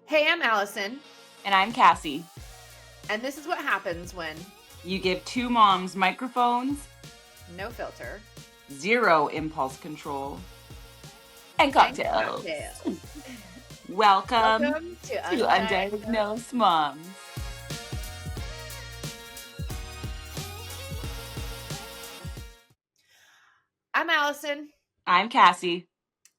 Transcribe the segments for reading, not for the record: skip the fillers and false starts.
Hey, I'm Allison, And I'm Cassie. and this is what happens when You give two moms microphones, no filter zero impulse control, and and cocktails. cocktails. Welcome Welcome to to Undiagnosed. Undiagnosed Moms. I'm Allison, I'm Cassie.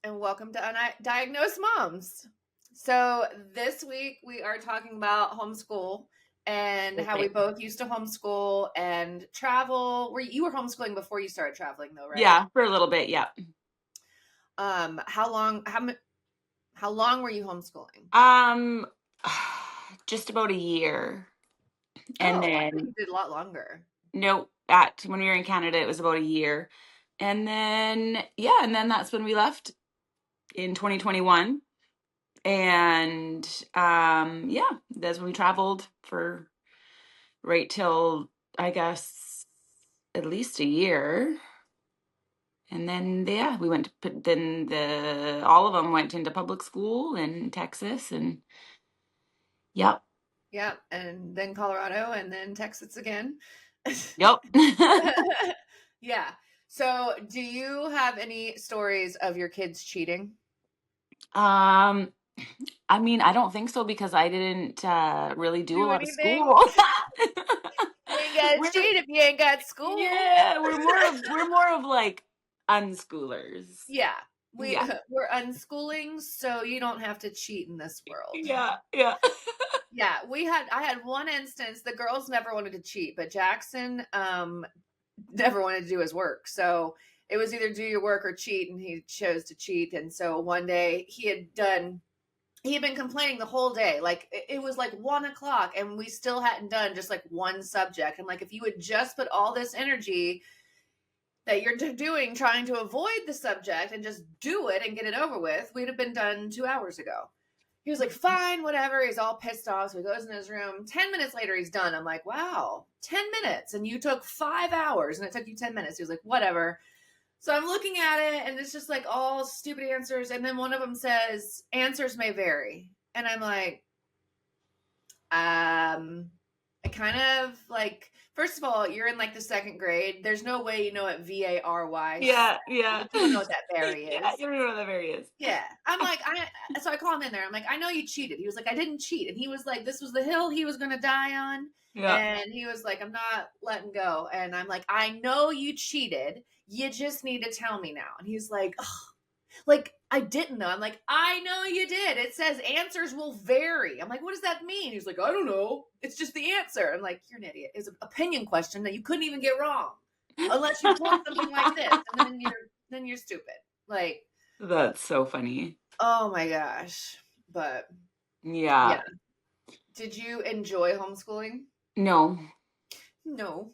and welcome to Undiagnosed Moms. So this week we are talking about homeschool and how we both used to homeschool and travel. You were homeschooling before you started traveling, though, right? Yeah, for a little bit, yeah. How long were you homeschooling? Just about a year. Oh, And I thought then you did a lot longer. nope, when we were in Canada, it was about a year. And then that's when we left in 2021. And that's when we traveled for right till I guess at least a year. And then we went to all of them went into public school in Texas, and yep. Yeah, and then Colorado, and then Texas again. Yep. Yeah. So, do you have any stories of your kids cheating? I mean, I don't think so because I didn't really do a Do lot of anything? school. You ain't got to we're cheat if you ain't got school. yeah, we're more of like unschoolers. Yeah, Yeah. we're unschooling, so you don't have to cheat in this world. Yeah, yeah. Yeah, I had one instance. The girls never wanted to cheat, but Jackson never wanted to do his work. So it was either do your work or cheat, and he chose to cheat. And so one day he had been complaining the whole day. Like it was like 1 o'clock and we still hadn't done just like one subject. And like, if you would just put all this energy that you're doing trying to avoid the subject and just do it and get it over with, we'd have been done 2 hours ago. He was like, fine, whatever. He's all pissed off. So he goes in his room. 10 minutes later, he's done. I'm like, wow, 10 minutes. And you took 5 hours and it took you 10 minutes. He was like, whatever. So I'm looking at it and it's just like all stupid answers. And then one of them says, answers may vary. And I'm like, I kind of like, first of all, you're in like the second grade. There's no way you know what VARY. Yeah. You don't know what that vary is. Yeah, you don't know what that vary is. Yeah. I'm like, so I call him in there. I'm like, I know you cheated. He was like, I didn't cheat. And he was like, this was the hill he was going to die on. Yeah. And he was like, I'm not letting go. And I'm like, I know you cheated. You just need to tell me now. And he's like, oh, like, I didn't know. I'm like, I know you did. It says answers will vary. I'm like, what does that mean? He's like, I don't know. It's just the answer. I'm like, you're an idiot. It's an opinion question that you couldn't even get wrong. Unless you want something like this. And then you're stupid. Like, That's so funny. oh my gosh. But Yeah. did you enjoy homeschooling? No. No.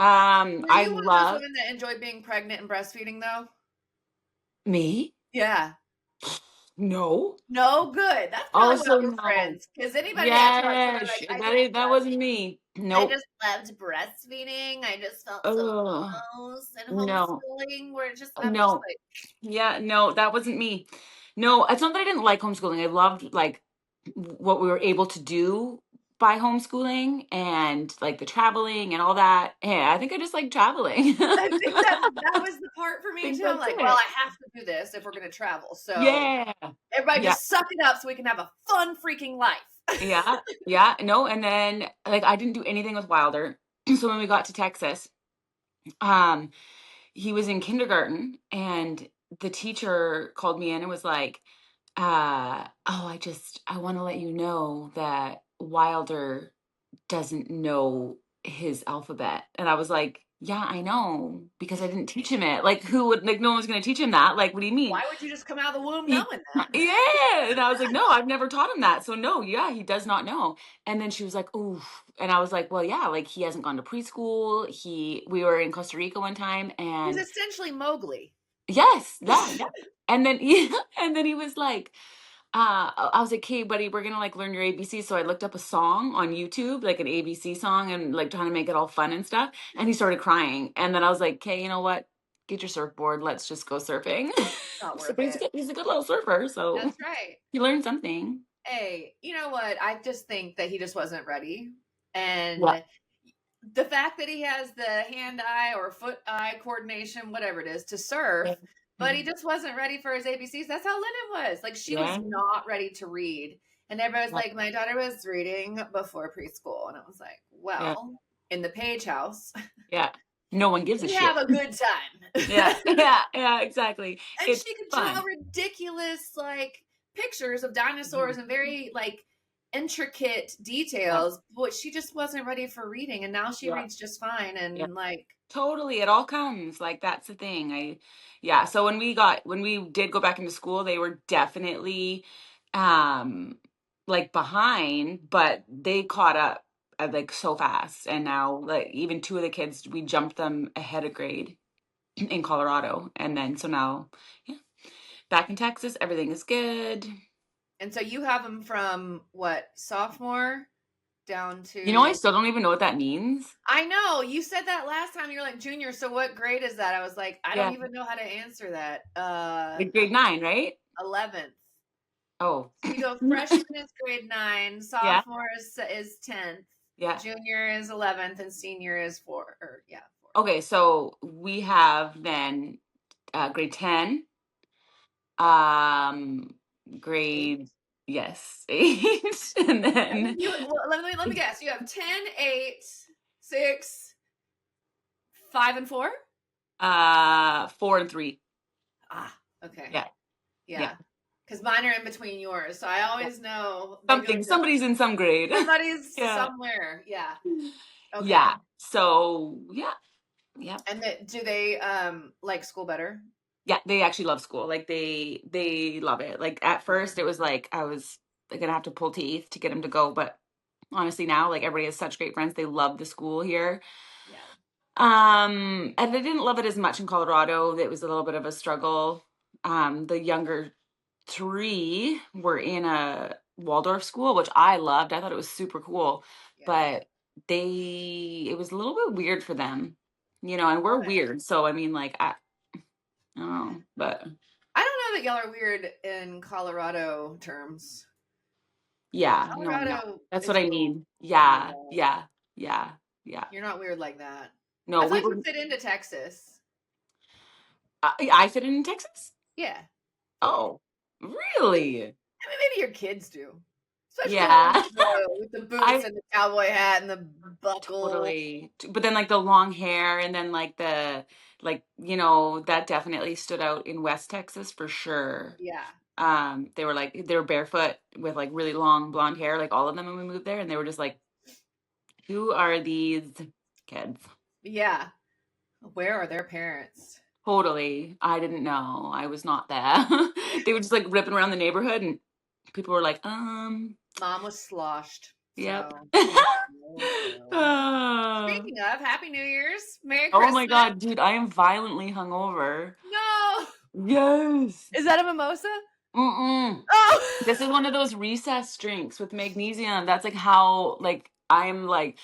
I Were you one of those love women that enjoyed being pregnant and breastfeeding though? me. Yeah. No. No, good. That's probably Also what your no. friends. Because anybody that talks, Yes, like, that wasn't me. I Nope. just loved breastfeeding. I just felt so Oh close and no. homeschooling. Where I'm just No. like, Yeah, no, that wasn't me. No, it's not that I didn't like homeschooling. I loved like what we were able to do by homeschooling and like the traveling and all that. Yeah, I think I just like traveling. I think that was the part for I me think too. I'm that's like, well, it. I have to do this if we're gonna travel. So Yeah. everybody Yeah. just suck it up so we can have a fun freaking life. Yeah. Yeah. No, and then like I didn't do anything with Wilder. So when we got to Texas, um, he was in kindergarten and the teacher called me in and was like, I want to let you know that Wilder doesn't know his alphabet. And I was like, yeah, I know, because I didn't teach him it. Like, who would, like, no one's going to teach him that. Like, what do you mean? Why would you just come out of the womb He, knowing that? yeah. And I was like, no, I've never taught him that. So, no, yeah, he does not know. And then she was like, ooh. And I was like, well, yeah, like, he hasn't gone to preschool. We were in Costa Rica one time He's and essentially Mowgli. yes, that, yeah. And then, and then he was like, I was like, hey, buddy, we're gonna like learn your ABC. So I looked up a song on YouTube, like an ABC song, and like trying to make it all fun and stuff. And he started crying. And then I was like, okay, you know what? Get your surfboard. Let's just go surfing. Not So, worth but it. he's a good little surfer. So That's right. he learned something. Hey, you know what? I just think that he just wasn't ready. Yeah. And the fact that he has the hand-eye or foot-eye coordination, whatever it is, to surf, Yeah. but he just wasn't ready for his ABCs. That's how Lennon was. Like, she was Yeah. not ready to read. And everybody was Yeah. like, my daughter was reading before preschool. And I was like, Yeah. well, in the Page house, Yeah. No one gives a we shit. have a good Yeah. time. Yeah. Yeah. Exactly. And It's she could draw fun. ridiculous like pictures of dinosaurs Mhm. and very like intricate Yeah. details, but she just wasn't ready for reading, and now she Yeah. reads just fine. Yeah. And like, Totally. It all comes. Like that's the thing. Yeah. So when we did go back into school, they were definitely, um, like behind, but they caught up like so fast. And now like even two of the kids, we jumped them ahead of grade in Colorado. And then, so now, yeah, back in Texas, everything is good. and so you have them from what, sophomore down I to, still don't even know what that means. I know you said that last time, you're like junior, so what grade is that? I was like, I don't Yeah. even know how to answer that. Like grade 9, right? 11th. Oh. So you go freshman is grade 9, Yeah. sophomore is 10th, Yeah. junior is 11th, and senior is 4, or yeah, 4. Okay. So we have then grade 10, um, 8. grade, yes, 8, and then Well, let me guess. You have 10, 8, 6, 5, and 4. 4 and 3. Ah, okay, Yeah. Yeah. yeah. Because mine are in between yours, so I Yeah. always know they go to Somebody's in some grade. somebody's Yeah. somewhere. Yeah. Yeah. Okay. So yeah. Yeah. And do they like school better? Yeah, they actually love school. Like they love it. Like at first it was like I was like gonna have to pull teeth to get them to go, but honestly now like everybody has such great friends. They love the school here. Yeah. And they didn't love it as much in Colorado. It was a little bit of a struggle. The younger 3 were in a Waldorf school, which I loved. I thought it was super cool, Yeah. but it was a little bit weird for them, and we're Why? weird. So I mean, like I don't know, but I don't know that y'all are weird in Colorado terms. yeah, no, no, Colorado that's what is a I little mean. odd. Yeah, yeah, yeah, yeah. You're not weird like that. No, I feel we like were. you fit into Texas. I fit in Texas. Yeah. Oh, really? I mean, maybe your kids do, especially the Yeah. ones with the boots I and the cowboy hat and the buckle. totally. But then like the long hair and then like that definitely stood out in West Texas for sure. Yeah. They were barefoot with like really long blonde hair, like all of them when we moved there, and they were just like, who are these kids? Yeah. Where are their parents? Totally. I didn't know. I was not there. They were just like ripping around the neighborhood and people were like, Mom was sloshed. yep. So she didn't know, so. Uh, Speaking of, Happy New Year's. Merry oh my Christmas. God, dude, I am violently hungover. No. Yes. Is that a mimosa? Mm-mm. This is Oh. one of those recess drinks with magnesium. That's like how like I'm like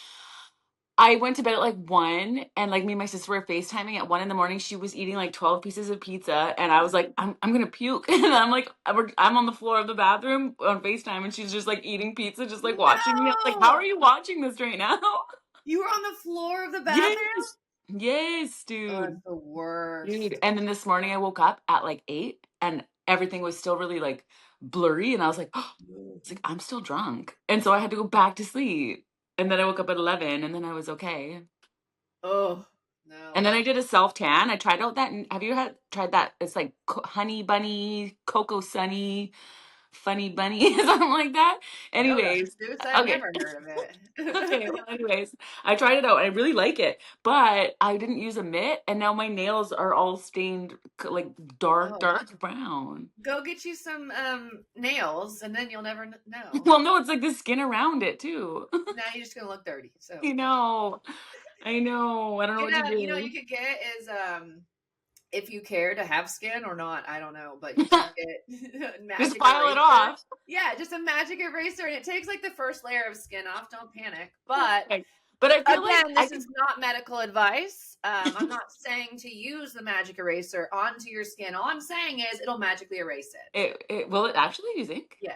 I went to bed at like 1 and like me and my sister were FaceTiming at 1 in the morning. She was eating like 12 pieces of pizza and I was like, I'm gonna puke. And I'm like, I'm on the floor of the bathroom on FaceTime and she's just like eating pizza, just like watching me. I'm like, how No. are you watching this right now? You were on the floor of the bathroom? Yes. Yes, Oh, dude. it's the Dude. worst. And then this morning I woke up at like 8 and everything was still really like blurry and I was like, it's like I'm still drunk. And so I had to go back to sleep. And then I woke up at 11 and then I was okay. Oh, And no. then I did a self tan. I tried out that. Have you tried that? It's like Honey Bunny, Cocoa Sunny, Funny Bunny, something like that. No, Anyways, Dr. Seuss, I've okay. never heard of Okay, it. well, anyways, I tried it out. I really like it, but I didn't use a mitt, and now my nails are all stained like dark, Oh, dark brown. go get you some nails, and then you'll never know. Well, no, it's like the skin around it too. Now you're just gonna look dirty. So I know. I know. I don't know what to you do. could get is if you care to have skin or not, I don't know, but you can get a Just magic file it eraser. off. Yeah, just a magic eraser, and it takes like the first layer of skin off. Don't panic. But Okay. But I feel like again, this is not medical advice. I'm not saying to use the magic eraser onto your skin. All I'm saying is it'll magically erase it. Will it actually, you think? Yeah.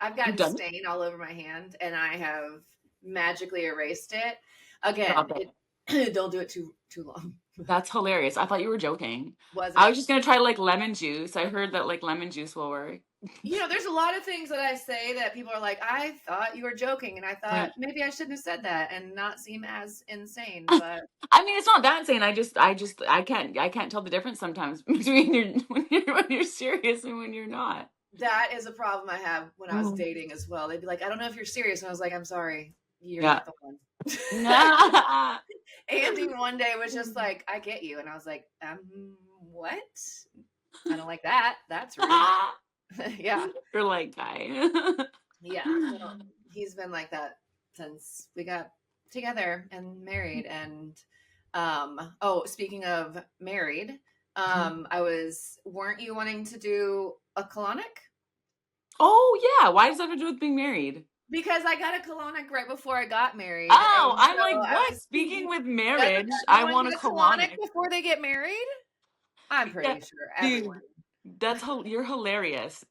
I've You've gotten done it? stain all over my hand, and I have magically erased it. Again, Stop it. don't do it too long. That's hilarious. I thought you were joking. I Wasn't. was just gonna try like lemon juice. I heard that like lemon juice will work. There's a lot of things that I say that people are like, I thought you were joking, and I thought Right. maybe I shouldn't have said that and not seem as insane, but I mean, it's not that insane. I can't tell the difference sometimes between when you're serious and when you're not. that is a problem I have when I was Mm. dating as well. They'd be like, I don't know if you're serious, and I was like, I'm sorry, you're Yeah. not the one. Andy one day was just like, I get you. And I was like, what? I don't like that. That's rude. Yeah. You're like, guy. Yeah. So he's been like that since we got together and married. And speaking of married, weren't you wanting to do a colonic? Oh yeah. Why does that have to do with being married? Because I got a colonic right before I got married. Oh, And I'm so like, I what? was Speaking thinking, with doesn't marriage, I everyone want a get a colonic colonic. before they get married? I'm Yeah, pretty sure everyone. dude, you're hilarious.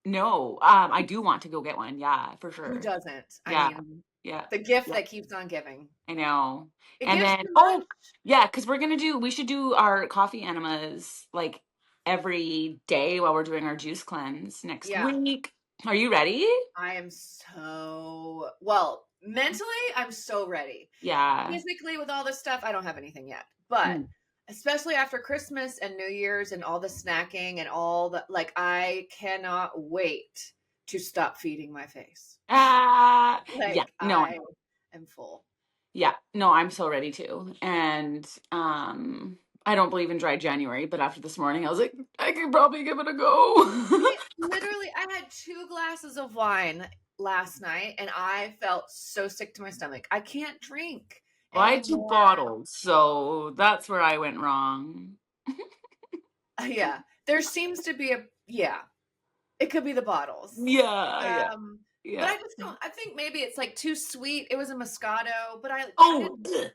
No, I do want to go get one. Yeah, for Who sure. doesn't? I Yeah, mean, yeah, the gift yeah. that keeps on giving. I know. It And gives then, too oh, much. yeah, because we should do our coffee enemas like every day while we're doing our juice cleanse next Yeah, week. Are you ready? I am so well mentally. I'm so ready. Yeah. Physically, with all this stuff, I don't have anything yet. But Mm. especially after Christmas and New Year's and all the snacking and all the I cannot wait to stop feeding my face. Yeah. Like No, I am full. yeah, no, I'm so ready to. And I don't believe in dry January, but after this morning I was like, I could probably give it a go. I had 2 glasses of wine last night and I felt so sick to my stomach. I can't drink Well, I had two anymore. bottles, so that's where I went wrong. Yeah. There seems to be yeah, it could be the bottles. Yeah, yeah, But yeah. I just don't, I think maybe it's like too sweet. It was a Moscato, but Oh, ugh.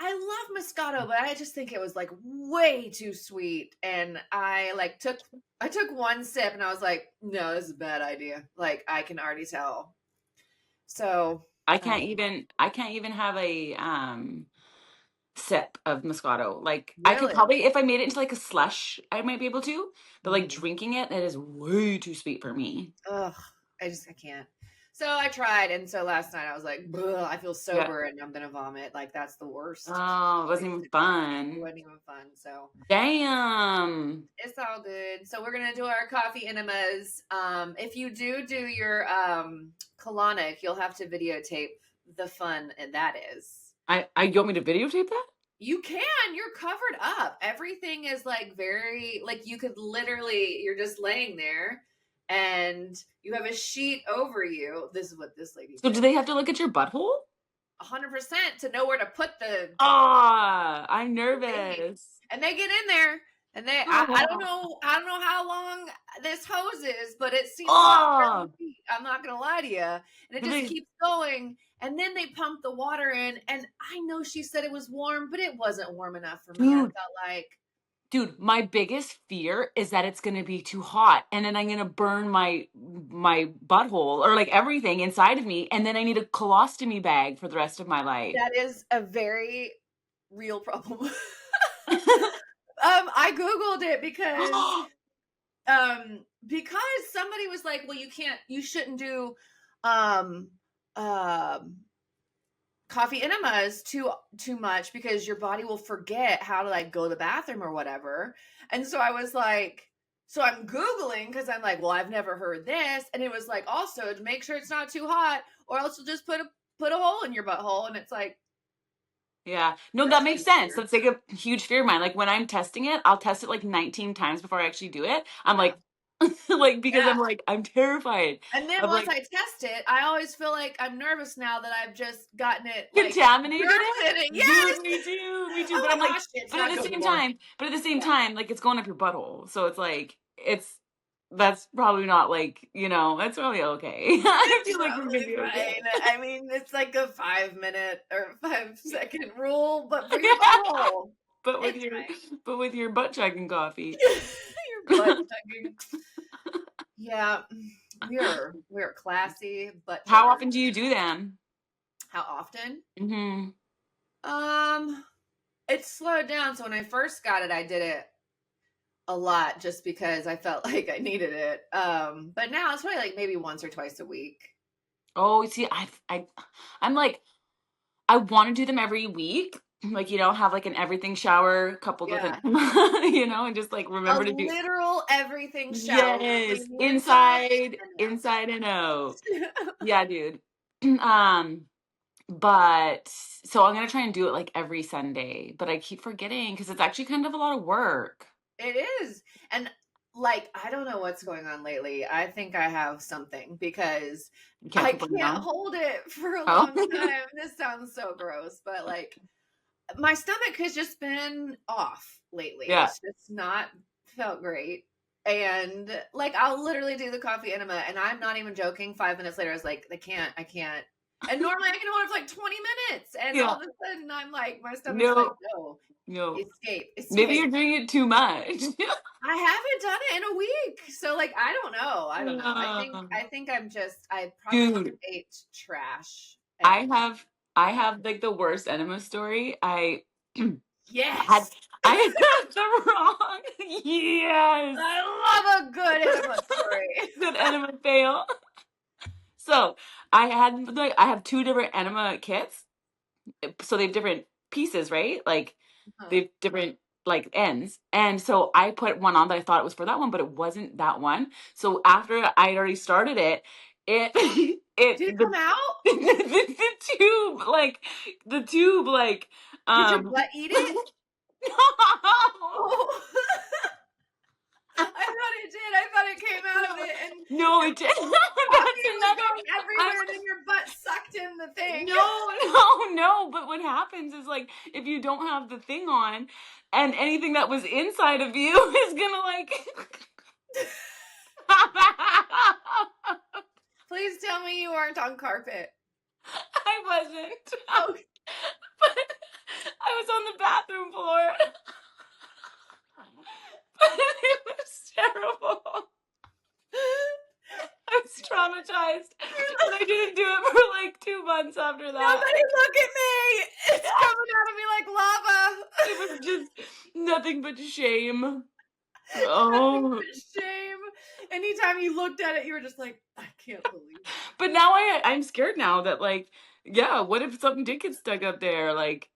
I love Moscato, but I just think it was like way too sweet. And I took one sip and I was like, no, this is a bad idea. Like I can already tell. So, I can't even have a sip of Moscato. Like I could really? probably if I made it into like a slush, I might be able to, but like Mhm. drinking it is way too sweet for me. Ugh, I can't. So I tried, and so last night I was like, I feel Yeah. sober and I'm gonna vomit. Like that's the worst Oh, it wasn't place even to be. It fun. wasn't even fun. So Damn. it's all good. So we're gonna do our coffee enemas. If you do your colonic, you'll have to videotape the fun that is. You want me to videotape that? You can. You're covered up. Everything is like very like you could literally. You're just laying there, and you have a sheet over you. This is what this lady So do did. they have to look at your butthole? 100% to know where to put the Ah, I'm thingy. nervous. And they get in there and Oh, I don't know how long this hose is, but it seems about oh. 30 feet. I'm not gonna lie to you. And it Do just they, keeps going. And then they pump the water in. And I know she said it was warm, but it wasn't warm enough for me. I dude, felt like my biggest fear is that it's gonna be too hot, and then I'm gonna burn my butthole or like everything inside of me, and then I need a colostomy bag for the rest of my life. that is a very real problem. I Googled it because somebody was like, well, you shouldn't do um um coffee enemas too much because your body will forget how to like go to the bathroom or whatever. And so I was like, so I'm Googling because I'm like, well, I've never heard this. And it was like also to make sure it's not too hot, or else you'll just put a hole in your butthole. And it's like, Yeah. No, that that's makes just sense. weird. That's like a huge fear of mine. Like when I'm testing it, I'll test it like 19 times before I actually do it. I'm Yeah. like, like because Yeah. I'm terrified And then of once like I test it, I always feel like I'm nervous now that I've just gotten it like contaminated germs it. in it. Dude, Yes. me too, me too. I'm But I'm like, like, oh shit, it's not good but at the same anymore. time, like it's going up your butthole. So it's like, that's probably not like, that's probably okay. I It's feel like we're gonna probably be okay. fine. I mean, it's like a 5 minute or 5 second rule, but for your butthole, But with it's your, fine. but with your butt chugging coffee. Your butt chugging. Yeah. We're classy but How triggered. often do you do them? How often? Mm-hmm. Um, it's slowed down. So when I first got it, I did it a lot just because I felt like I needed it. But now it's probably like maybe once or twice a week. Oh, see, I'm like, I want to do them every week. Like, have like an everything shower coupled with an, Yeah. and just like A remember to do. literal everything shower. We Yes, clean the inside inside, and inside and out. outside. Yeah, dude. Um, but so I'm gonna try and do it like every Sunday, but I keep forgetting because it's actually kind of a lot of work. It is. And like, I don't know what's going on lately. I think I have something because You can't I put them can't down. hold it for a Oh, long time. This sounds so gross, but like my stomach has just been off lately. yeah. It's just not felt great. And like I'll literally do the coffee enema and I'm not even joking. 5 minutes later, I was like, I can't. And normally I can hold it for like 20 minutes. And all Yeah. of a sudden I'm like, my stomach's like, No, no, no. escape, Maybe escape. you're doing it too much. I haven't done it in a week. So like I don't know. I don't know. Yeah. I think I probably Dude, ate trash I enema. have I have like the worst enema story. I had Yes. I had the wrong. Yes. I love a good enema story. Good enema fail. So I have two different enema kits. So they have different pieces, right? Like they Huh. have different like ends. And so I put one on that I thought it was for that one, but it wasn't that one. So after I already started it, it it Did it come out? the tube like Did your um butt eat it? no. Oh. I thought it did. I thought it came out of No, it and no, it didn't. coffee That's was another. going everywhere and then your butt sucked in the thing. No, no, no. But what happens is like if you don't have the thing on, and anything that was inside of you is gonna like. Please tell me you weren't on carpet. I wasn't. Oh, But I was on the bathroom floor. But it was terrible. I was traumatized. And I didn't do it for like 2 months after that. nobody look at me. It's coming out of me like lava. It was just nothing but shame. Nothing Oh. but shame. Anytime you looked at it, you were just like, I can't believe it. But now I'm scared now that like, yeah, what if something did get stuck up there? Like,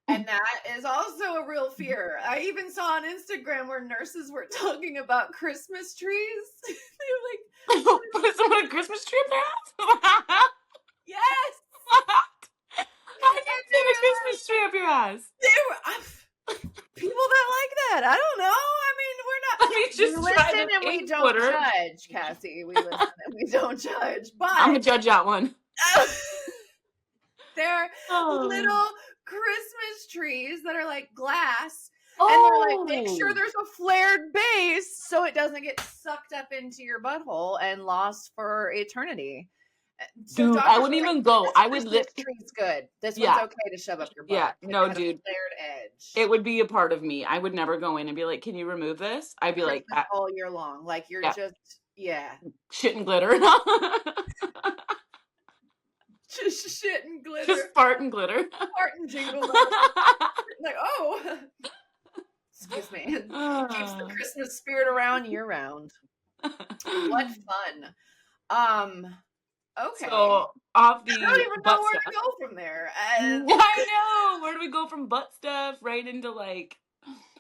And that is also a real fear. I even saw on Instagram where nurses were talking about Christmas trees. They were like, put someone a Christmas tree up their ass? yes. How did you And get they a were like, Christmas tree up your ass? people that like that. I don't know. I mean, Let me we just try listen the and we 8 don't footer. judge, Cassie. We listen and we don't judge. I'm gonna But judge that one. they're Oh. little Christmas trees that are like glass. And they're like, make sure there's a flared base so it doesn't get sucked up into your butthole and lost for eternity. So Dude, I doctors wouldn't are like, even go. this I would Christmas live. tree's good. This Yeah, one's okay to shove up your butt. yeah. It No, has a dude. flared edge. It would be a part of me. I would never go in and be like, "Can you remove this?" I'd be like, Christmas all year long. Like you're yeah, just, yeah. shit and glitter." Just shit and glitter. Just fart and glitter. Fart and jingle bells. Like, oh, excuse me. Keeps the Christmas spirit around year round. What fun. Okay. So off I don't the even know butt where stuff. to go from there. I know. Where do we go from butt stuff right into like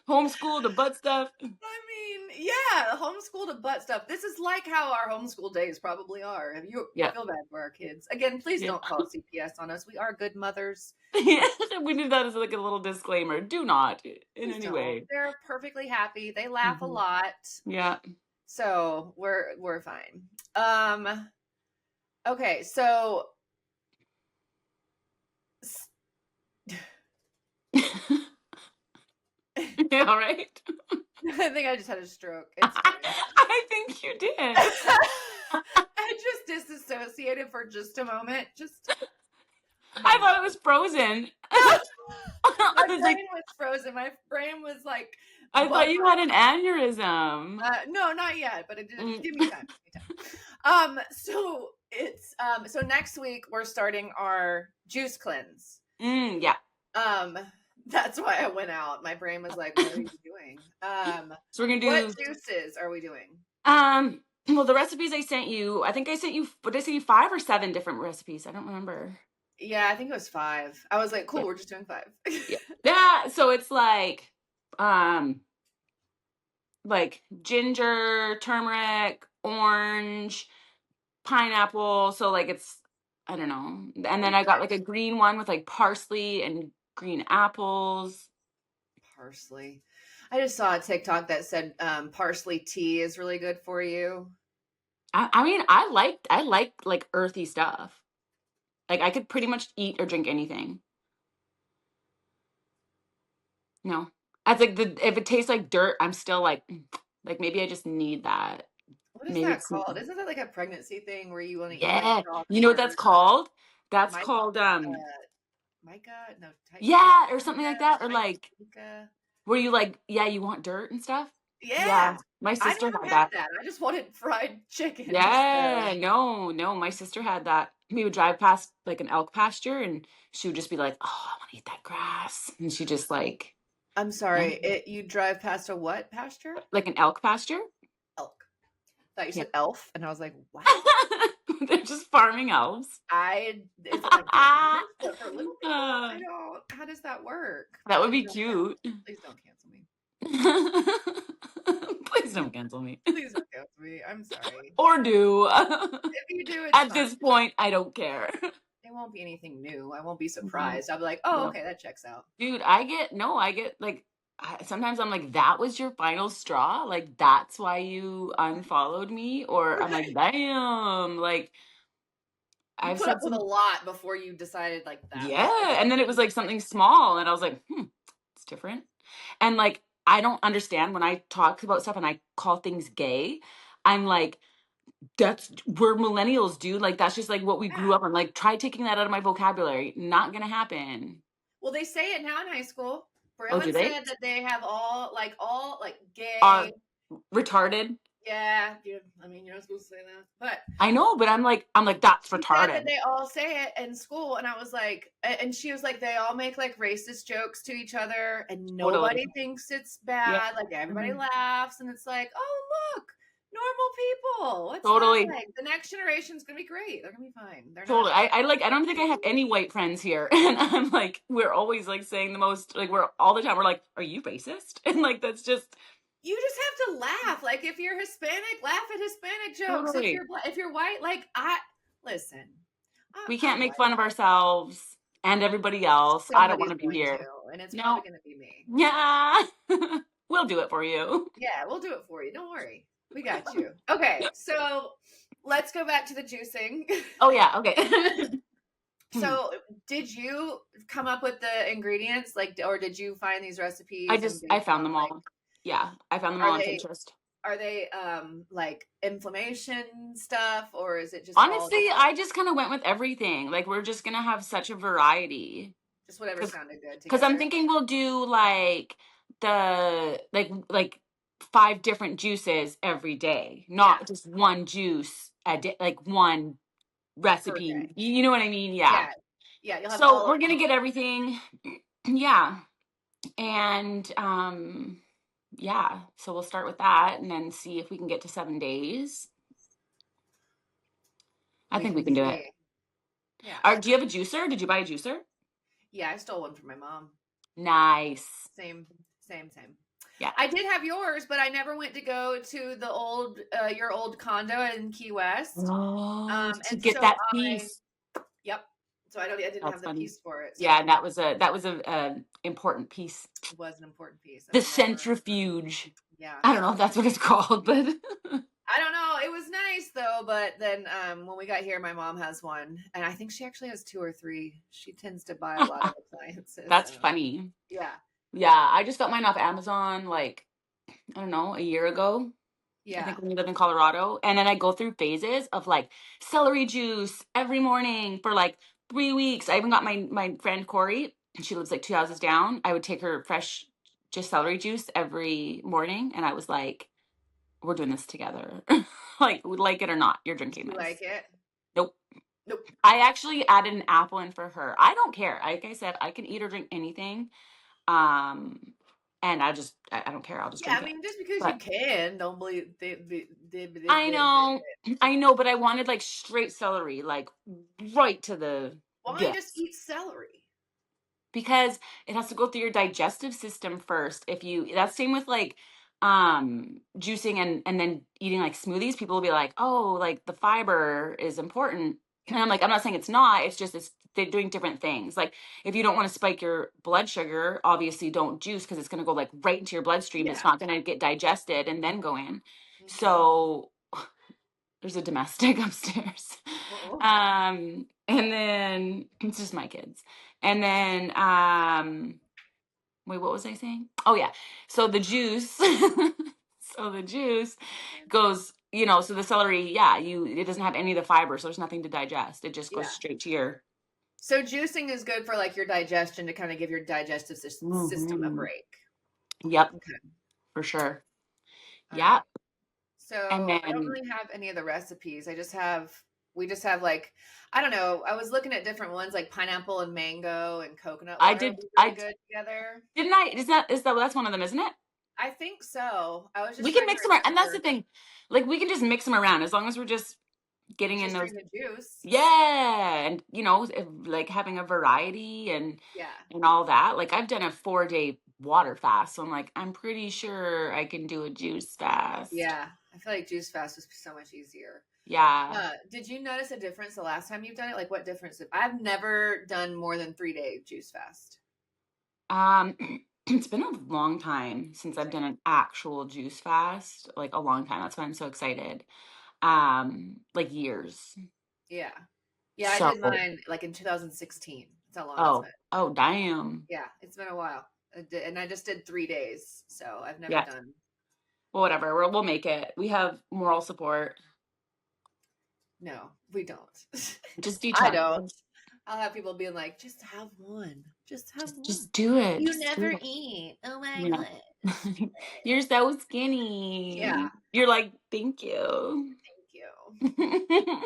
homeschool to butt stuff? I mean, yeah, homeschool to butt stuff. This is like how our homeschool days probably are. I Yeah. feel bad for our kids. Again, please Yeah. don't call CPS on us. We are good mothers. Yeah, we did that as like a little disclaimer. Do not in Please any don't. way. They're perfectly happy. They laugh a Mhm. lot. Yeah. So we're fine. Okay, so Yeah, all right. I think I just had a stroke. It's fine. I think you did. I just disassociated for just a moment. I thought it was frozen. My I was brain like, was frozen. My brain was like, I thought you had an aneurysm. no, not yet, but it did. Give me time. So it's so next week we're starting our juice cleanse. Yeah. Um, that's why I went out. My brain was like, what are you doing? So we're gonna What do juices are we doing? well, the recipes I sent you, I think I sent you, what did I send you, 5 or 7 different recipes? I don't remember. Yeah, I think it was 5. I was like, Yeah. cool, we're just doing 5. Yeah. Yeah. So it's um, like ginger, turmeric, orange, pineapple. So like it's, I don't know. And then I got like a green one with like parsley and green apples. Parsley. I just saw a TikTok that said parsley tea is really good for you. I mean, I like earthy stuff. Like I could pretty much eat or drink anything. No. That's like the if it tastes like dirt, I'm still like maybe I just need that. What is Maybe that it's called? Isn't that like a pregnancy thing where you want to eat like yeah. chalk You know what that's or called? That's mica, called mica? No, yeah, or something like that. Or like mica. where you like, yeah, you want dirt and stuff. Yeah. Yeah, My I sister never had had that. that. I just wanted fried chicken. So Yeah, no, my sister had that. We would drive past like an elk pasture and she would just be like, oh, I want to eat that grass. And she just like, I'm yeah, sorry. You drive past a what pasture? like an elk pasture. Elk. Thought you Yeah. said elf, and I was like, what? They're just farming elves. Is it like wildest, but for little people? I don't. How does that work? That would Please be don't cute. Please don't cancel me. Please don't cancel me. Please don't cancel me. I'm sorry. Or do. If you do, it's At fine. this point, I don't care. It won't be anything new. I won't be No, surprised. I'll be like, oh, no. okay, that checks out. Dude, I get like, sometimes I'm like, that was your final straw? Like, that's why you unfollowed me? Or I'm like, Right. damn. Like, You I've put up said with a some, lot before you decided like that was yeah. And then it was like something small. And I was like, it's different. And like, I don't understand when I talk about stuff and I call things gay. I'm like, that's we're millennials, dude. Like that's just like what we grew yeah. up on. Like try taking that out of my vocabulary. Not gonna happen. Well, they say it now in high school. Oh, do Braylon they? said that they have all like gay. Are retarded. Yeah, I mean, you're not supposed to say that, but I know, but I'm like, that's she said that retarded. they all say it in school, and I was like, and she was like, they all make like racist jokes to each other, and Totally. nobody thinks it's Yeah. bad. Like everybody Mhm. laughs, and it's like, oh look, normal people. What's that Totally. like? The next generation's gonna be great. They're gonna be fine. They're not. Totally. I like I don't think I have any white friends here. And I'm like, we're always like saying the most like we're all the time, we're like, are you racist? And like that's just You just have to laugh. Like if you're Hispanic, laugh at Hispanic jokes. totally. If you're white, like I listen. We can't I'm make white. fun of ourselves and everybody else. I don't want Somebody's to be going here. to, and it's probably No. going to be me. Yeah. We'll do it for you. Yeah, we'll do it for you. Don't worry. We got you. Okay, so let's go back to the juicing. Oh yeah, okay. So, did you come up with the ingredients, like, or did you find these recipes and I based found on them like, all. Yeah, I found them all are on they Pinterest. like inflammation stuff, or is it just all Honestly, I just kind of went with everything. Like we're just gonna have such a variety. just whatever sounded good Because I'm together? thinking we'll do like the like 5 different juices every day, Yeah, not just one juice a day, like one per recipe. day. You know what I mean? Yeah. Yeah, yeah, you'll have So all of we're gonna them. get everything. Yeah. And yeah, so we'll start with that and then see if we can get to 7 days. I We think we can can do it. see. Yeah, Do you have a juicer? Did you buy a juicer? yeah. I stole one from my mom. Nice. Same, same. Yeah. I did have yours, but I never went to go to the your old condo in Key West. Oh, to And get so that I, piece. yep. So I didn't have That's the funny. piece for it. So Yeah, I and that was a important piece. it was an important piece, and The I never. centrifuge. Yeah, I don't know if that's what it's called, but I don't know. It was nice though, but then when we got here, my mom has one, and I think she actually has 2 or 3. She tends to buy a lot of appliances. that's So funny. yeah, Yeah, I just got mine off Amazon like I don't know, a year ago. I yeah. think when you live in Colorado. And then I go through phases of like celery juice every morning for like 3 weeks. I even got my friend Corey, and she lives like 2 houses down. I would take her fresh just celery juice every morning. And I was like, we're doing this together. like it or not, you're Do drinking you like this. it? Nope. Nope. I actually added an apple in for her. I don't care. Like I said, I can eat or drink anything. Um, and I don't care. I'll just Yeah, I drink it. mean, just because you But can, don't believe I know, but I wanted like straight celery, like right to the why just guts. eat celery? Because it has to go through your digestive system first. If you that's same with like juicing and then eating like smoothies, people will be like, oh, like the fiber is important. And Yeah. I'm like, I'm not saying it's not, it's just they're doing different things. Like if you don't want to spike your blood sugar, obviously don't juice because it's going to go like right into your bloodstream. It's Yeah. not going to get digested and then go in. Mhm. So there's a domestic upstairs. Oh. And then it's just my kids. And then wait, what was I saying? Oh yeah. So the juice so the juice goes, so the celery, yeah, it doesn't have any of the fiber, so there's nothing to digest. It just goes Yeah. straight to your So juicing is good for like your digestion to kind of give your digestive system a Mhm. break. Yep, Okay. for sure. All right. Yeah. And So I don't then really have any of the recipes. We just have like, I don't know. I was looking at different ones like pineapple and mango and coconut I water would did be really I good together. didn't I is that that's one of them, isn't it? I think so. I was We just can trying to mix them around, and that's the remember. thing. Like we can just mix them around as long as we're just getting in Just those. drink the juice. Yeah, and like having a variety Yeah. and all that. Like I've done a 4-day water fast, so I'm like, I'm pretty sure I can do a juice fast. Yeah. I feel like juice fast was so much easier. Yeah. Did you notice a difference the last time you've done it? Like what difference? I've never done more than 3-day juice fast. Um, it's been a long time since I've Same. done an actual juice fast, like a long time. That's why I'm so excited. Like years. Yeah. Yeah, I So, did mine like in 2016. That's how long it's oh, been. oh, damn. Yeah, it's been a while. And I just did 3 days. So I've never Yeah. done. Well, whatever. We'll make it. We have moral support. No, we don't. Just do I don't. challenge. I'll have people being like, just have one. Just have one. Just do it. You Just do never it. eat. Oh my You know, gosh. you're so Yeah, skinny. You're like, thank you. thank you.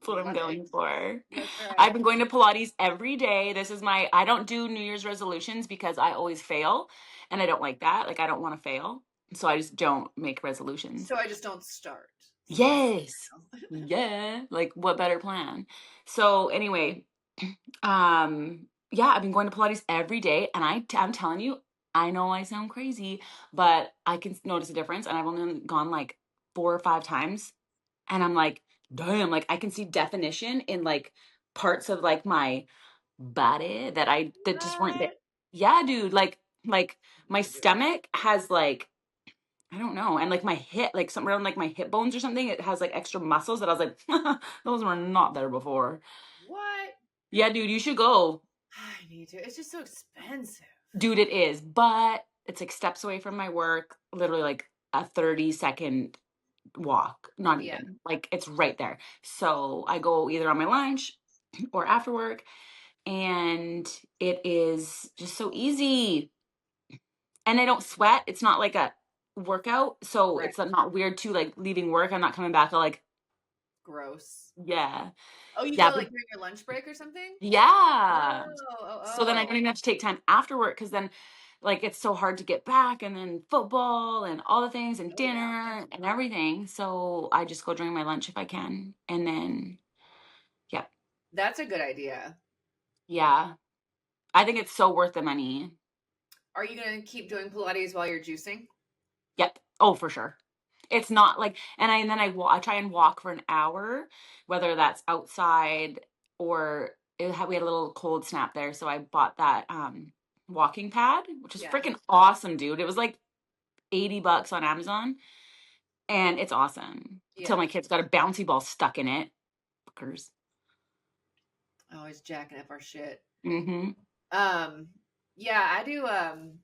That's what I'm Love it. going for. That's I've right. been going to Pilates every day. I don't do New Year's resolutions because I always fail and I don't like that. Like, I don't want to fail. So I just don't make resolutions. So I just don't start. So I Yes. Yeah. Like, what better plan? So, anyway, yeah, I've been going to Pilates every day, and I'm telling you, I know I sound crazy, but I can notice a difference, and I've only gone like 4 or 5 times, and I'm like, damn, like I can see definition in like parts of like my body that just weren't there. what? Yeah, dude, like I my need to do it. stomach has like I don't know, and like my hip, like something around like my hip bones or something, it has like extra muscles that I was like, those were not there before. What? Yeah, dude, you should go. I need to. It's just so expensive. Dude, it is, but it's like steps away from my work, literally like a 30-second walk, not Yeah, even. Like it's right there. So I go either on my lunch or after work, and it is just so easy. And I don't sweat. It's not like a workout, so right. it's not weird too. Like leaving work, I'm not coming back. I like, Gross. yeah, Oh, you yeah, go but like during your lunch break or something? Oh, yeah. oh, So then I don't oh. even have to take time after work because then like it's so hard to get back and then football and all the things and Oh, yeah. dinner and everything. So I just go during my lunch if I can. And then yeah. That's a good idea. Yeah. I think it's so worth the money. Are you going to keep doing Pilates while you're juicing? Yep. Oh, for sure. It's not like I try and walk for an hour, whether that's outside or we had a little cold snap there, so I bought that walking pad, which is Yeah. freaking awesome, dude. It was like $80 on Amazon, and it's awesome. Till Yeah. my kid's got a bouncy ball stuck in it. Fuckers. Always jacking up our shit. Mm-hmm. Um, yeah, I do I'm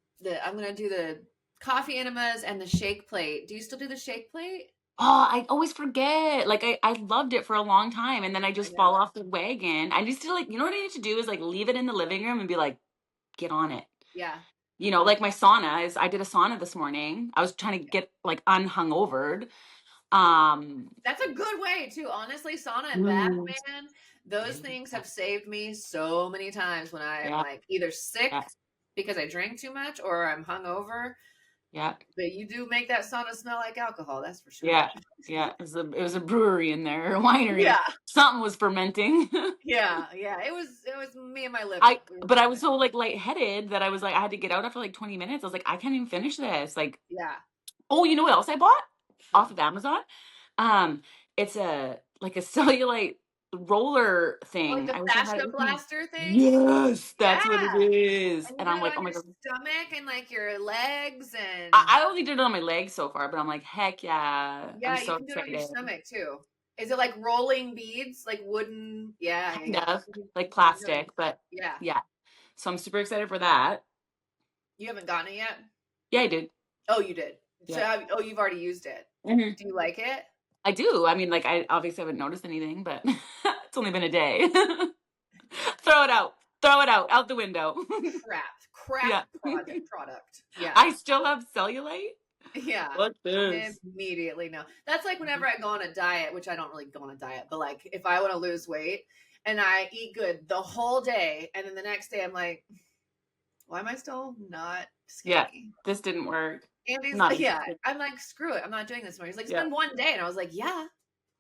gonna do the coffee enemas and the shake plate. Do you still do the shake plate? Oh, I always forget. Like I loved it for a long time, and then I I just fall know. off the wagon. I need to like, you know what I need to do is like leave it in the living room and be like, get on it. Yeah. Like my sauna is I did a sauna this morning. I was trying to get like unhungovered. That's a good way too. Honestly, sauna and bath, mm, man, those things have saved me so many times when I am yeah, like either sick yeah, because I drank too much or I'm hungover. yeah, But you do make that sauna smell like alcohol, that's for sure. yeah, yeah. It was a brewery in there, a winery. Yeah, Something was fermenting. yeah. It was me and my liver. We were But I was fermenting. so like lightheaded that I was like, I had to get out after like 20 minutes. I was like, I can't even finish this. Like, Yeah. oh, you know what else I bought off What? of Amazon? Um, it's a like a cellulite roller Like thing. the I wish I had it fascia with me. blaster thing? Yes, that's what it Yeah. is. And you And put I'm it like, on oh my your god. stomach and like your legs I, and I only did it on my legs so far, but I'm like, heck yeah. I'm yeah, you so can do it on your excited. stomach too. Is it like rolling beads, like wooden? Kind Yeah. of like You can do it on plastic, but yeah. yeah. So I'm super excited for that. You haven't gotten it yet? Yeah, I did. Oh, you did. So Yeah. you've already used it. Mhm. Do you like it? I do. I mean, like, I obviously haven't noticed anything, but it's only been a day. Throw it out. Throw it out the window. Crap Yeah. product. Yeah. I still have cellulite. Yeah. What this? Immediately no. That's like Mhm. whenever I go on a diet, which I don't really go on a diet, but like if I want to lose weight and I eat good the whole day and then the next day I'm like, why am I still not Yeah. skinny? This didn't work. Andy's Not yeah, I'm like, screw it. I'm not doing this anymore. He's like, it's yeah, been one day. And I was like, yeah,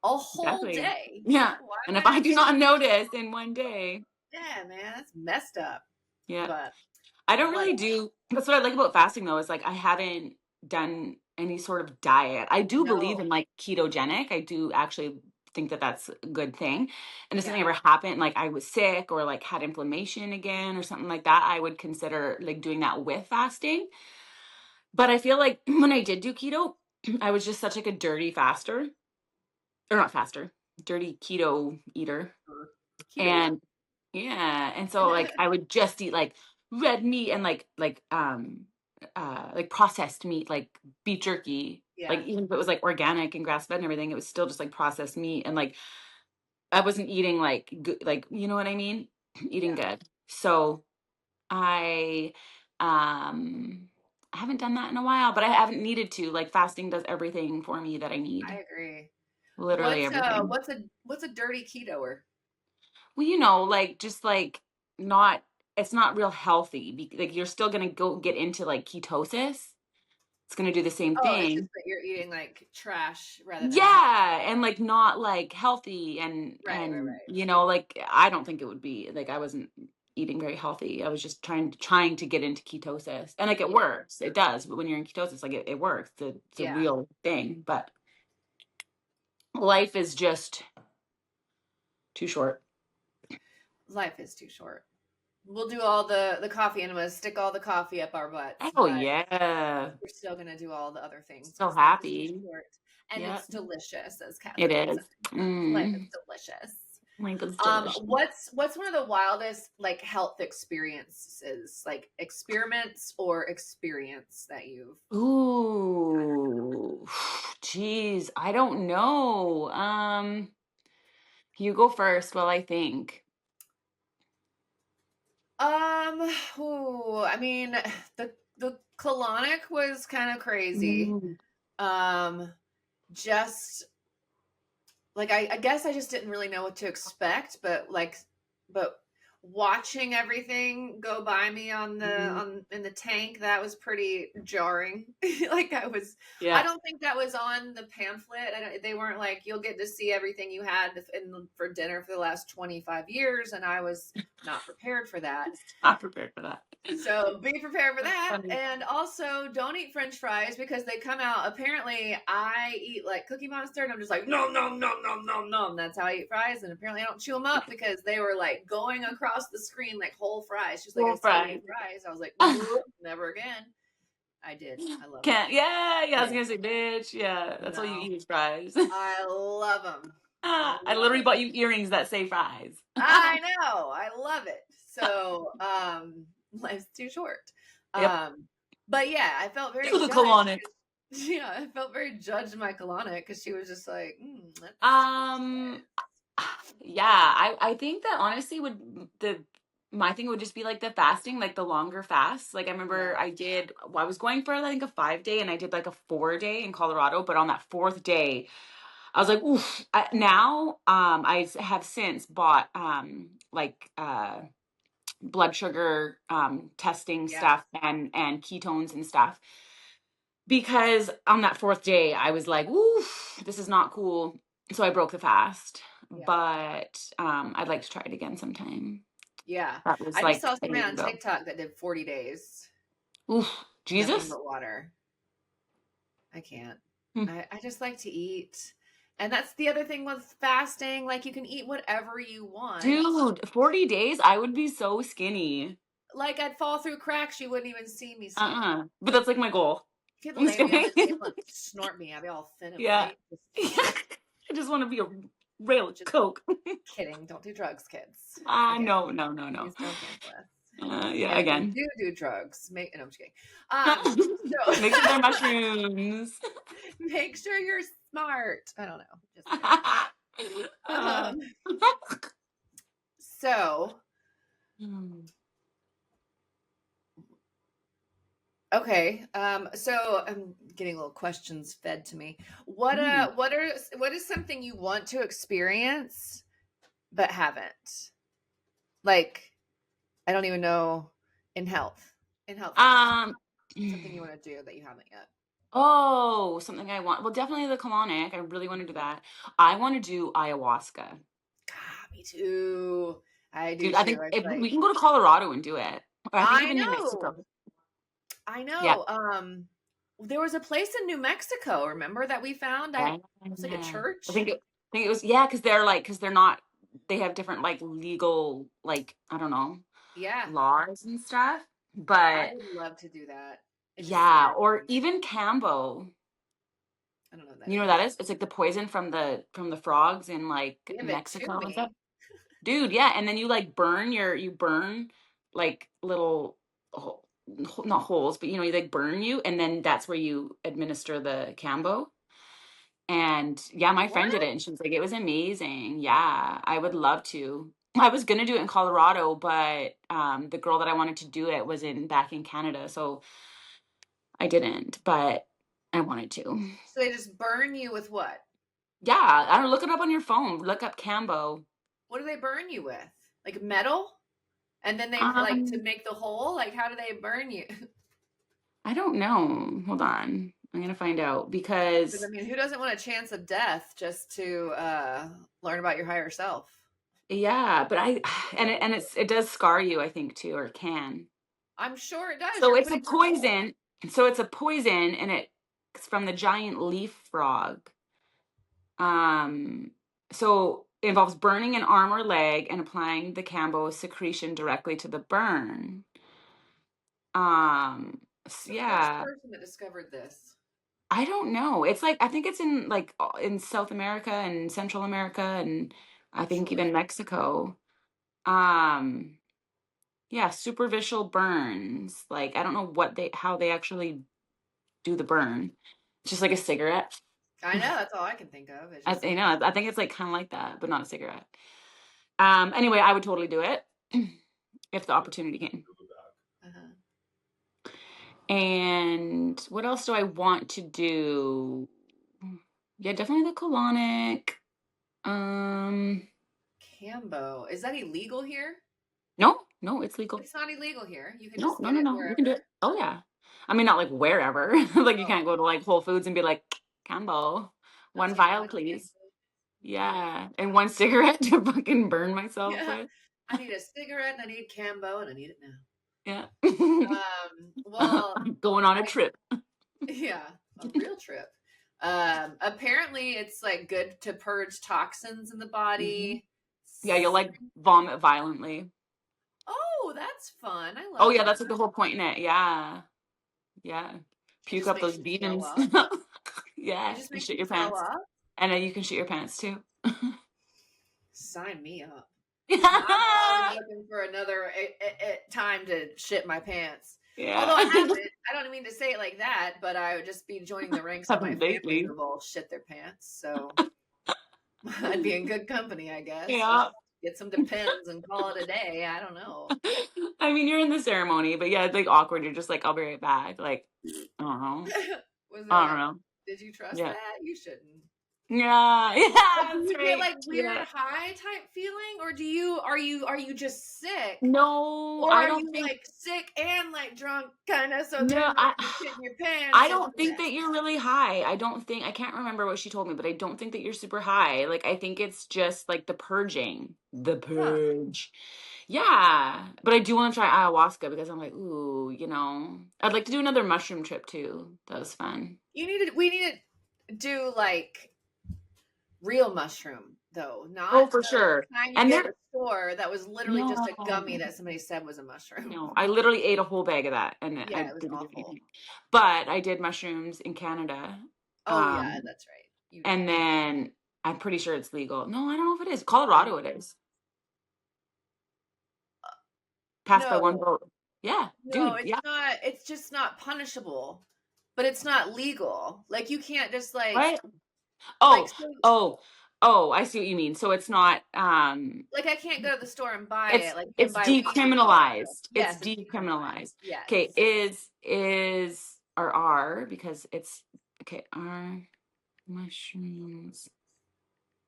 a whole exactly. day. Yeah. Why And am if I I not do skinny? not notice in one day, Yeah, man, that's messed up. yeah. But I don't what really do that's what I like about fasting though, is like I haven't done any sort of diet. I do believe no. in like ketogenic. I do actually think that that's a good thing. And if something Yeah. ever happened, like I was sick or like had inflammation again or something like that, I would consider like doing that with fasting. But I feel like when I did do keto, I was just such like a dirty faster or not faster, dirty keto eater. Keto eater. And yeah, and so like I would just eat like red meat and like processed meat, like beef jerky. Like Yeah. even if it was like organic and grass fed and everything, it was still just like processed meat and like I wasn't eating like good, like you know what I mean? Eating Yeah. good. So I I haven't done that in a while, but I haven't needed to. Like fasting does everything for me that I I need. agree. Literally everything. What's a dirty ketoer? Well, like just like not it's not real healthy. Like you're still gonna go get into like ketosis. It's gonna do the same Oh, it's just thing. that you're eating like trash rather than healthy. Yeah, and like not like healthy and Right. like I don't think it would be like I wasn't eating very healthy. I was just trying to get into ketosis. And like it Yeah. works. It does. But when you're in ketosis, like it works. It's a Yeah. real thing. But life is just too short. Life is too short. We'll do all the coffee enemas, stick all the coffee up our butts, Oh but yeah. we're still gonna do all the other things So because life is too happy. short. And Yeah. it's delicious, as It Cassie would say. is. Life is Mm. delicious. Like it's delicious. What's one of the wildest like health experiences, like experiments or experience that you've Ooh. Jeez, I don't know. You go first while I think. I mean, the colonic was kind of crazy. Mm. Um, just like I guess I just didn't really know what to expect, but watching everything go by me on the Mhm. on in the tank, that was pretty jarring. I Yeah. don't think that was on the pamphlet. They weren't like you'll get to see everything you had for dinner for the last 25 years, and I was not prepared for that. Not prepared for that. So be prepared for That's that. funny. And also don't eat French fries because they come out. Apparently, I eat like Cookie Monster and I'm just like, no. That's how I eat fries. And apparently, I don't chew them up because they were like going across the screen like whole fries. She's like, I Full see you eat fries. fries. I was like, nope, never again. I did. I love them. Can't. Yeah. I was Yeah. gonna say, bitch. Yeah. That's all you No, eat is fries. I love them. I I love literally them. bought you earrings that say fries. I know. I love it. So, life's too short. Yep. Um, but yeah, I felt very To the judged. colonics. Yeah, I felt very judged by Kalana because she was just like, that's Um. Yeah. I think that honestly would the my thing would just be like the fasting, like the longer fasts. Like I remember Yeah. I was going for I think a 5 day, and I did like a 4 day in Colorado. But on that fourth day, I was like, oof. Now, have since bought like blood sugar testing Yeah. stuff and ketones and stuff, because on that fourth day I was like, oof, this is not cool. So I broke the fast. Yeah. But I'd like to try it again sometime. Yeah. That was I just like saw a somebody year on ago. TikTok that did 40 days, Oof, nothing Jesus. but water. I can't. Hmm. I just like to eat. And that's the other thing with fasting. Like you can eat whatever you want. Dude, 40 days, I would be so skinny. Like I'd fall through cracks, you wouldn't even see me skinny. But that's like my goal. If you had to I'm just lay me on kidding. the table and snort me, I'd be all thin and Yeah. white. Just Yeah. I just want to be a rail of just Coke. kidding. Don't do drugs, kids. Again, No, no, no, no. please don't cancel us. Yeah, And if you again. do drugs, no, I'm just kidding. So Make sure they're mushrooms. make sure you're smart. I don't know. Just kidding. Uh, Um, so hmm. okay. So I'm getting little questions fed to me. What is something you want to experience but haven't? Like, I don't even know in health. In health wise. Um, Something you want to do that you haven't yet. oh, something I want. Well, definitely the colonic. I really want to do that. I want to do ayahuasca. God, me too. I do Dude, I too. think I if feel we like can go to Colorado and do it. Or I think I even New Mexico. know. I Yeah. know. There was a place in New Mexico, remember that we found? Yeah. It's like a I church. think it was, yeah, because they're not, they have different like legal, like, I don't know, Yeah. laws and stuff. I But would love to do that. It just yeah, scares or me. even Cambo. I don't know what that You know what is. that is? It's like the poison from the frogs in like Give it to Mexico and stuff. me. Dude, yeah, and then you like you burn like little not holes, but you like burn you, and then that's where you administer the Cambo. And yeah, my friend did What? it, and she was like, it was amazing. Yeah, I would love to. I was gonna do it in Colorado, but the girl that I wanted to do it was back in Canada, so I didn't. But I wanted to. So they just burn you with what? Yeah, I don't look it up on your phone. Look up Cambo. What do they burn you with? Like metal? And then they like to Um, make the hole? Like how do they burn you? I don't know. Hold on. I'm gonna find out Because I because mean, who doesn't want a chance of death just to learn about your higher self? yeah, but it does scar you, I think, too, or can. I'm sure it does. So You're it's a putting your whole poison. So it's a poison, and it's from the giant leaf frog. Um, so it involves burning an arm or leg and applying the Cambo secretion directly to the burn. the first Yeah, person that discovered this. I don't know. It's like I think it's in like in South America and Central America, and I think Sure. even Mexico. Um, yeah, superficial burns. Like I don't know how they actually do the burn. It's just like a cigarette. I know that's all I can think of. It's I just you know, I think it's like kind of like that, but not a cigarette. Anyway, I would totally do it if the opportunity came. uh-huh. And what else do I want to do? Yeah, definitely the colonic. Um, Cambo. Is that illegal here? no, no, it's legal. It's not illegal here. You can No, just no, get no, it no. You can do it. wherever. Oh yeah. I mean, not like wherever. Like you Oh, can't go to like Whole Foods and be like, Campbell, that's one like vial, one please. candle. Okay. Yeah, and one cigarette to fucking burn myself Yeah. with. I need a cigarette and I need Cambo and I need it now. Yeah. Well, I'm going on a I trip. yeah, a real trip. Apparently it's like good to purge toxins in the Mhm. body. Yeah, you'll like vomit violently. Oh, that's fun. I Oh love yeah, that. that's like the whole point in it. Yeah. Yeah. It Puke just up makes those you throw demons. up. It Yeah, just and makes shit you your throw pants. up. And then you can shit your pants too. Sign me up. I'm always Yeah. looking for another time to shit my pants. Although Yeah. I haven't, I don't mean to say it like that, but I would just be joining the ranks of my Haven't family lately. who've all shit their pants. So I'd be in good company, I guess. Yeah. Get some Depends and call it a day. I don't know. I mean, you're in the ceremony, but yeah, it's like awkward. You're just like, I'll be right back. Like, I don't know. Was I don't that? know. Did you trust Yeah. that? You shouldn't. Yeah. Yeah, But do that's you get right. like weird Yeah. high type feeling, or do you are you just sick, No, or I are don't you think like sick and like drunk kind of? So no, then like you're shitting your I pants and don't think that you're really high. I can't remember what she told me, but I don't think that you're super high. Like, I think it's just like the purging, the huh? purge. Yeah. But I do want to try ayahuasca because I'm like, ooh, I'd like to do another mushroom trip too. That was fun. We need to do like real mushroom though, Oh, not for the sure. kind you And get at there, the store that was literally just a gummy no, that somebody said was a mushroom. no, I literally ate a whole bag of that and Yeah, I it was didn't do awful. anything. But I did mushrooms in Canada. Oh yeah, Um, that's right. You and did. then I'm pretty sure it's legal. No, I don't know if it is. Colorado it is. Passed by one No, vote. Yeah, no, dude. it's Yeah. not. It's just not punishable, but it's not legal. Like you can't just What? like Oh, so oh, oh, I see what you mean. So it's not like I can't go to the store and buy it's it. Like you can it's buy weed in Colorado. decriminalized. It's Yes, it's decriminalized. decriminalized. Okay, Yes. is or are because it's okay, are mushrooms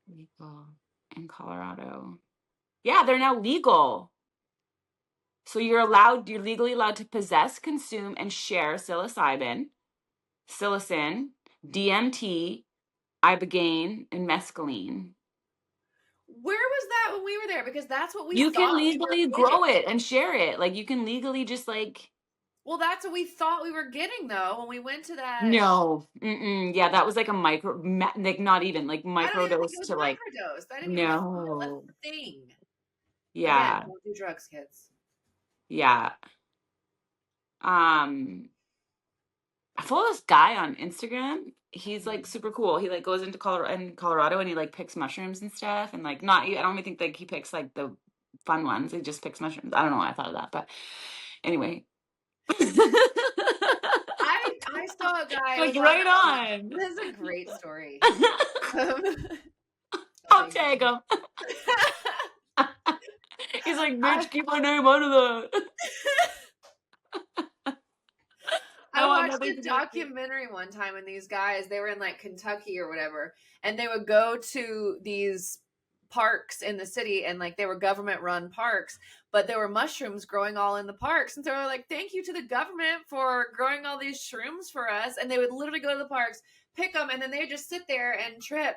legal in Colorado? Yeah, they're now legal. So you're legally allowed to possess, consume, and share psilocybin, psilocin, DMT, ibogaine, and mescaline. Where was that when we were there? Because that's what we You can thought we were legally getting. grow it and share it. Like you can legally just like Well, that's what we thought we were getting though when we went to that. no, yeah, that was like a like not even like I don't micro even think dose it was to like microdosed. I didn't even feel a no, thing. Again, yeah, don't do drugs, kids. yeah. Um, I follow this guy on Instagram. He's like super cool. He like goes into Colorado and he like picks mushrooms and stuff and like not I don't even think like he picks like the fun ones. He just picks mushrooms. I don't know why I thought of that, but anyway. I saw a guy. It Like was on. right on. This is a great story. I'll I'll take tag him. He's like, I, bitch, keep my name out of that. I I want watched nothing a to do with it. documentary one time, and these guys, they were in like Kentucky or whatever, and they would go to these parks in the city, and like they were government run parks, but there were mushrooms growing all in the parks. And so they were like, thank you to the government for growing all these shrooms for us. And they would literally go to the parks, pick them, and then they would just sit there and trip.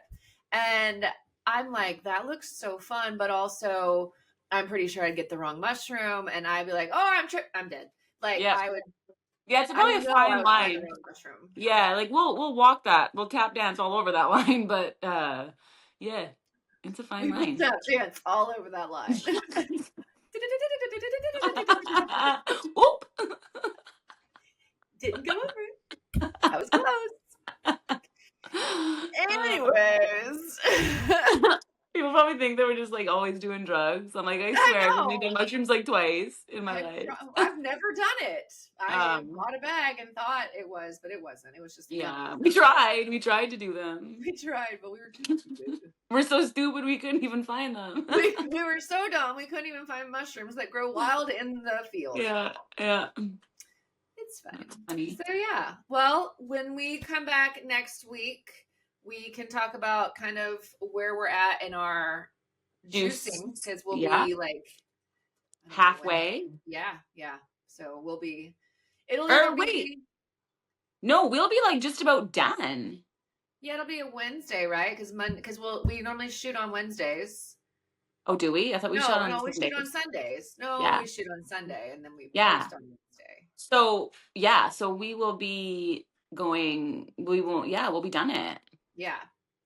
And I'm like, that looks so fun, but also I'm pretty sure I'd get the wrong mushroom and I'd be like, oh, I'm dead. Like Yeah. I would, Yeah, it's I probably a know I fine would try the line. wrong mushroom. Yeah, like we'll walk that. We'll tap dance all over that line, but yeah, it's a fine We will line. not dance all over that line. Oop. Didn't go over. I was close. Anyways. People probably think that we're just like always doing drugs. I'm like, I I swear, I've only know. done mushrooms like twice in my life. I've never done it. I Um, bought a bag and thought it was, but it wasn't. It was just fun. yeah, we tried. We tried to do them. We tried, but we were too stupid. We're so stupid we couldn't even find them. We were so dumb we couldn't even find mushrooms that grow wild in the field. Yeah, yeah. It's fine. That's funny. So yeah. Well, when we come back next week, we can talk about kind of where we're at in our Juice. juicing because we'll Yeah. be like I don't know when. Halfway. Yeah. So we'll be. It'll Or either wait, be no, we'll be like just about done. yeah, it'll be a Wednesday, right? Because we normally shoot on Wednesdays. Oh, do we? I thought we shot on No, we shoot on Sundays. Sundays. No, Yeah. we shoot on Sunday and then we Yeah. post on Wednesday. So yeah, so we will be going. We won't. Yeah, we'll be done it. Yeah.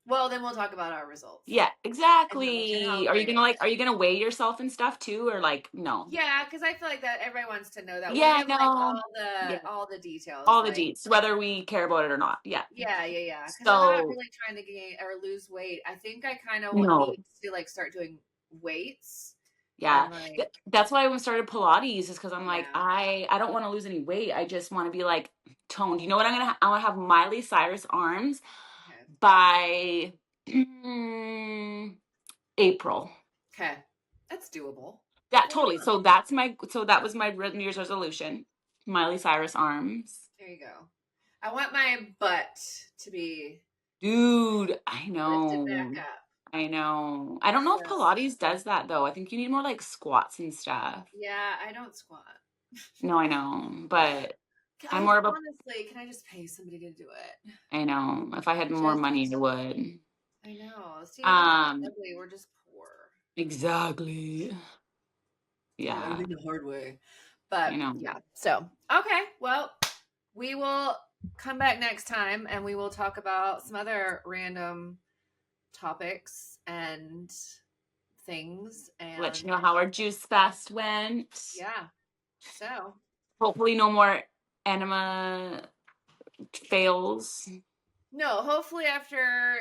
Well, then we'll talk about our results. Yeah, And exactly. how Are you great gonna it like? was. Are you gonna weigh yourself and stuff too, or like no? Yeah, because I feel like that everybody wants to know that. We'll Yeah, give like no. Yeah, all the details. all the Like deets, whether we care about it or not. Yeah. yeah. Because I'm not So really trying to gain or lose weight. I think I kind of no. need to like start doing weights Yeah, and like that's why I started Pilates is because I'm like yeah. I don't want to lose any weight. I just want to be like toned. You know what I want to have Miley Cyrus arms Okay. by April. Okay. doable. Yeah, totally. So that was my New Year's resolution. Miley Cyrus arms. There you go. I want my butt to be Dude, I lifted know. back up. I know. I don't know if So- Pilates does that though. I think you need more like squats and stuff. Yeah, I don't squat. No, I know. But I'm more of a honestly, can I just pay somebody to do it? I know. If I had more money, I would. I know. See, we're not ugly. We're just poor. Exactly. Yeah. Learning the hard way. But I know. yeah. So okay. Well, we will come back next time and we will talk about some other random topics and things and let you know how our juice fast went. Yeah. So hopefully no more enema fails. No, hopefully after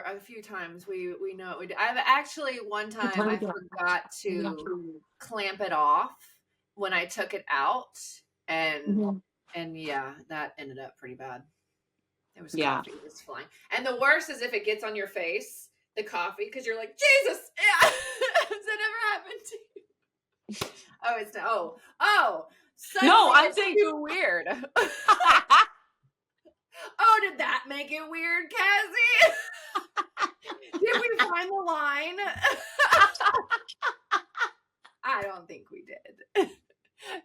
a few times we know what we do. I've actually one time I forgot to clamp it off when I took it out and yeah, that ended up pretty bad. It was coffee was flying. And the worst is if it gets on your face, the coffee, because you're like, Jesus, yeah. Has that ever happened to you? Oh, it's no. Oh, no, I'm saying too weird. Oh, did that make it weird, Cassie? Did we find the line? I don't think we did.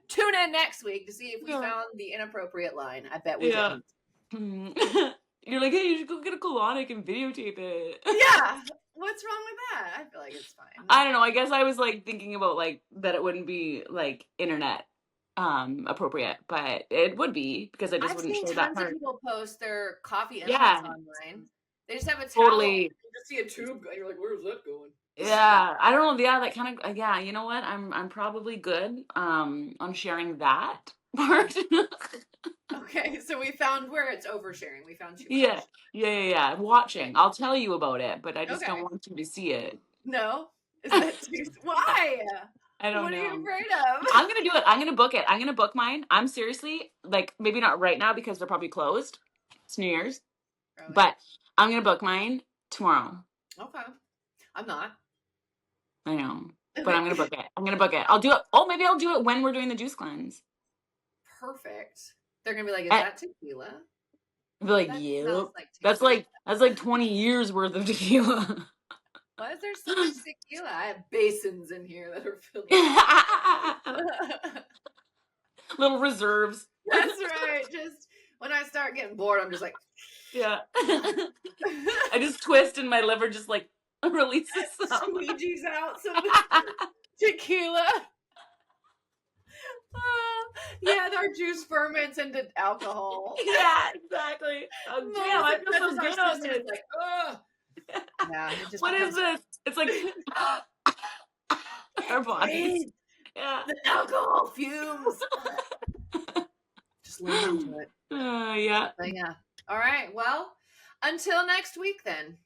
Tune in next week to see if we found the inappropriate line. I bet we didn't. You're like, hey, you should go get a colonic and videotape it. Yeah. What's wrong with that? I feel like it's fine. I don't know. I guess I was like thinking about like that it wouldn't be like internet appropriate, but it would be because I just wouldn't show that part. I've seen tons of people post their coffee enemas online. They just have a totally. towel. You just see a tube and you're like, where's that going? Yeah, I don't know. Yeah, that kind of. Yeah, you know what? I'm probably good on sharing that part. Okay, so we found where it's oversharing. We found too much. Yeah. Watching. I'll tell you about it, but I just don't want you to see it. No? Is that too... Why? I don't know. What are you afraid of? I'm going to do it. I'm going to book it. I'm going to book mine. I'm seriously, like, maybe not right now because they're probably closed. It's New Year's. Really? But I'm going to book mine tomorrow. Okay. I'm not. I know. But I'm going to book it. I'm going to book it. I'll do it. Oh, maybe I'll do it when we're doing the juice cleanse. Perfect. They're going to be like, is that tequila? I'll be like, yeah. That's like 20 years worth of tequila. Why is there so much tequila? I have basins in here that are filled with little reserves. That's right. Just when I start getting bored, I'm just like, yeah. I just twist and my liver just like releases some. Squeegees out some tequila. Yeah, our juice ferments into alcohol. Yeah, exactly. Oh, damn, I feel so good on this. Like, yeah, what is this? It's like our bodies. Yeah. The alcohol fumes. Just lean into it. Yeah. But yeah. All right. Well, until next week then.